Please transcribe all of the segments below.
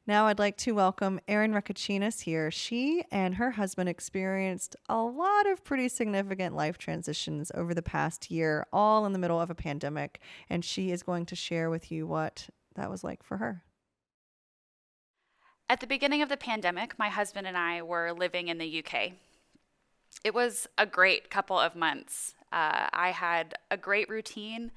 Now I'd like to welcome Erin here. She and her husband experienced a lot of pretty significant life transitions over the past year, all in the middle of a pandemic, and she is going to share with you what that was like for her. At the beginning of the pandemic, my husband and I were living in the UK. It was a great couple of months. I had a great routine.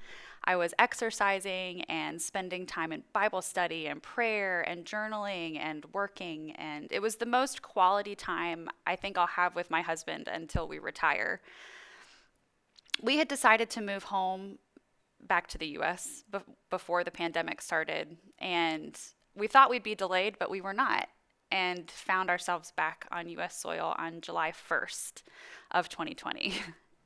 I was exercising and spending time in Bible study and prayer and journaling and working. And it was the most quality time I think I'll have with my husband until we retire. We had decided to move home back to the US before the pandemic started. And we thought we'd be delayed, but we were not, and found ourselves back on US soil on July 1st of 2020.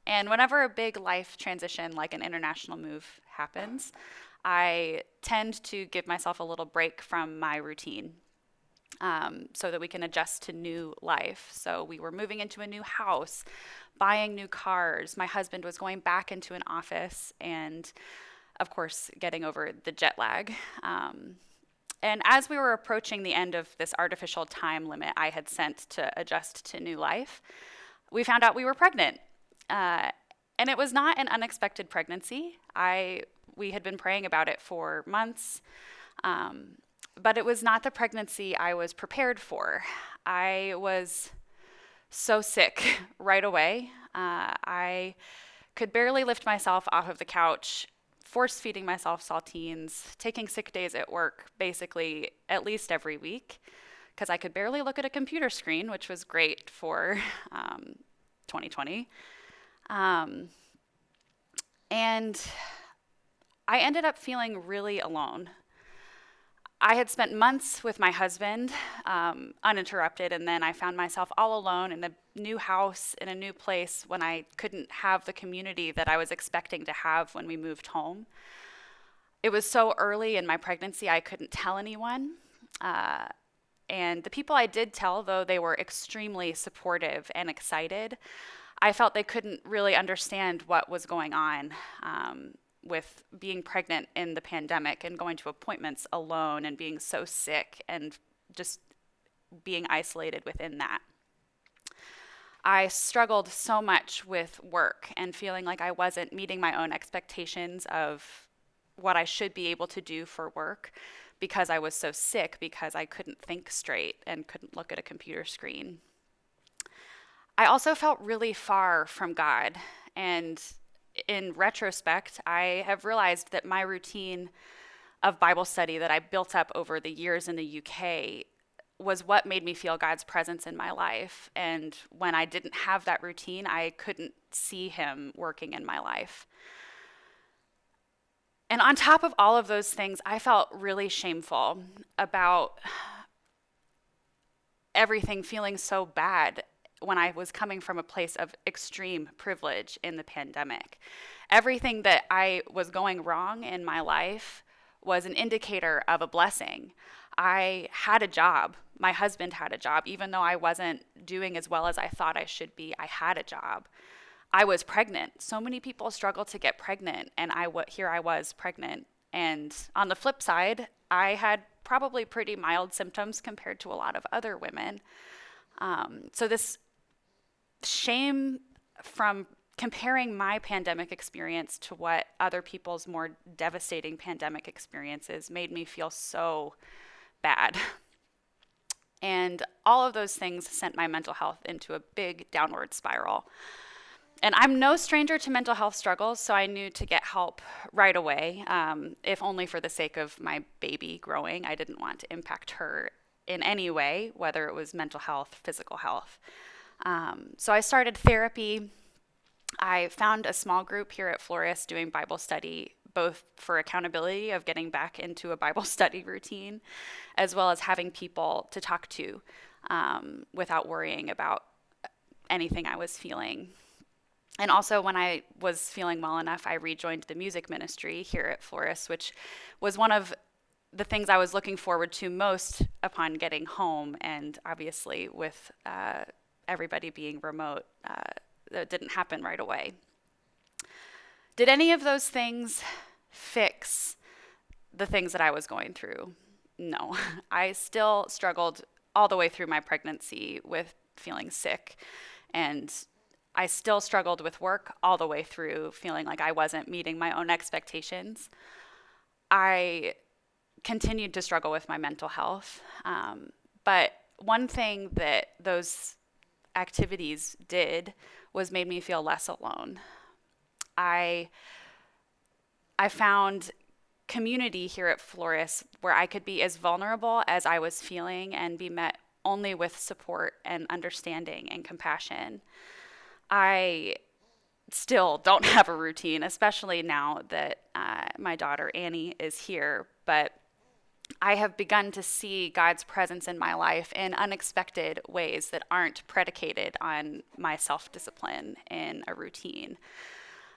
And whenever a big life transition like an international move happens, I tend to give myself a little break from my routine so that we can adjust to new life. So we were moving into a new house, buying new cars. My husband was going back into an office and, of course, getting over the jet lag. And as we were approaching the end of this artificial time limit I had sent to adjust to new life, we found out we were pregnant. And it was not an unexpected pregnancy. We had been praying about it for months, but it was not the pregnancy I was prepared for. I was so sick right away. I could barely lift myself off of the couch, force feeding myself saltines, taking sick days at work basically at least every week because I could barely look at a computer screen, which was great for 2020. Um, and I ended up feeling really alone. I had spent months with my husband, uninterrupted, and then I found myself all alone in a new house, in a new place, when I couldn't have the community that I was expecting to have when we moved home. It was so early in my pregnancy, I couldn't tell anyone. Uh, and the people I did tell, though they were extremely supportive and excited, I felt they couldn't really understand what was going on. With being pregnant in the pandemic and going to appointments alone and being so sick and just being isolated within that. I struggled so much with work and feeling like I wasn't meeting my own expectations of what I should be able to do for work because I was so sick, because I couldn't think straight and couldn't look at a computer screen. I also felt really far from God, and in retrospect, I have realized that my routine of Bible study that I built up over the years in the UK was what made me feel God's presence in my life. And when I didn't have that routine, I couldn't see Him working in my life. And on top of all of those things, I felt really shameful about everything feeling so bad when I was coming from a place of extreme privilege in the pandemic. Everything that I was going wrong in my life was an indicator of a blessing. I had a job. My husband had a job. Even though I wasn't doing as well as I thought I should be, I had a job. I was pregnant. So many people struggle to get pregnant, and here I was pregnant. And on the flip side, I had probably pretty mild symptoms compared to a lot of other women. So this shame from comparing my pandemic experience to what other people's more devastating pandemic experiences made me feel so bad. And all of those things sent my mental health into a big downward spiral. And I'm no stranger to mental health struggles, so I knew to get help right away, if only for the sake of my baby growing. I didn't want to impact her in any way, whether it was mental health, physical health. So I started therapy. I found a small group here at Floris doing Bible study, both for accountability of getting back into a Bible study routine, as well as having people to talk to without worrying about anything I was feeling. And also, when I was feeling well enough, I rejoined the music ministry here at Floris, which was one of the things I was looking forward to most upon getting home. And obviously, with everybody being remote, that didn't happen right away. Did any of those things fix the things that I was going through? no. I still struggled all the way through my pregnancy with feeling sick. And I still struggled with work all the way through, feeling like I wasn't meeting my own expectations. I continued to struggle with my mental health. But one thing that those activities did was made me feel less alone. I I found community here at Floris where I could be as vulnerable as I was feeling and be met only with support and understanding and compassion. I still don't have a routine, especially now that my daughter Annie is here, but I have begun to see God's presence in my life in unexpected ways that aren't predicated on my self discipline in a routine.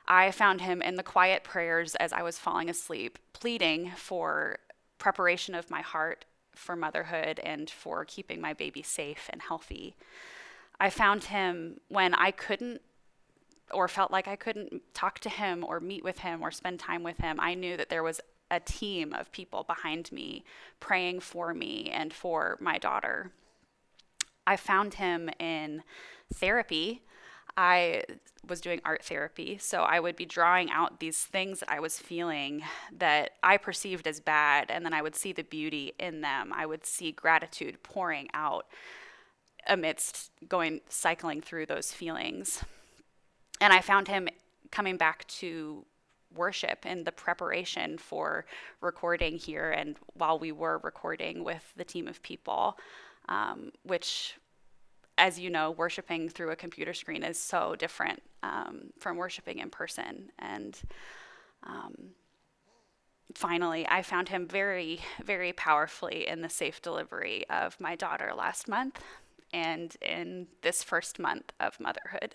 I found him in the quiet prayers as I was falling asleep, pleading for preparation of my heart for motherhood and for keeping my baby safe and healthy. I found him when I couldn't or felt like I couldn't talk to him or meet with him or spend time with him. I knew that there was a team of people behind me praying for me and for my daughter. I found him in therapy. I was doing art therapy, so I would be drawing out these things that I was feeling that I perceived as bad, and then I would see the beauty in them. I would see gratitude pouring out amidst cycling through those feelings. And I found him coming back to worship in the preparation for recording here and while we were recording with the team of people, which, as you know, worshiping through a computer screen is so different from worshiping in person. And finally, I found him very, very powerfully in the safe delivery of my daughter last month and in this first month of motherhood.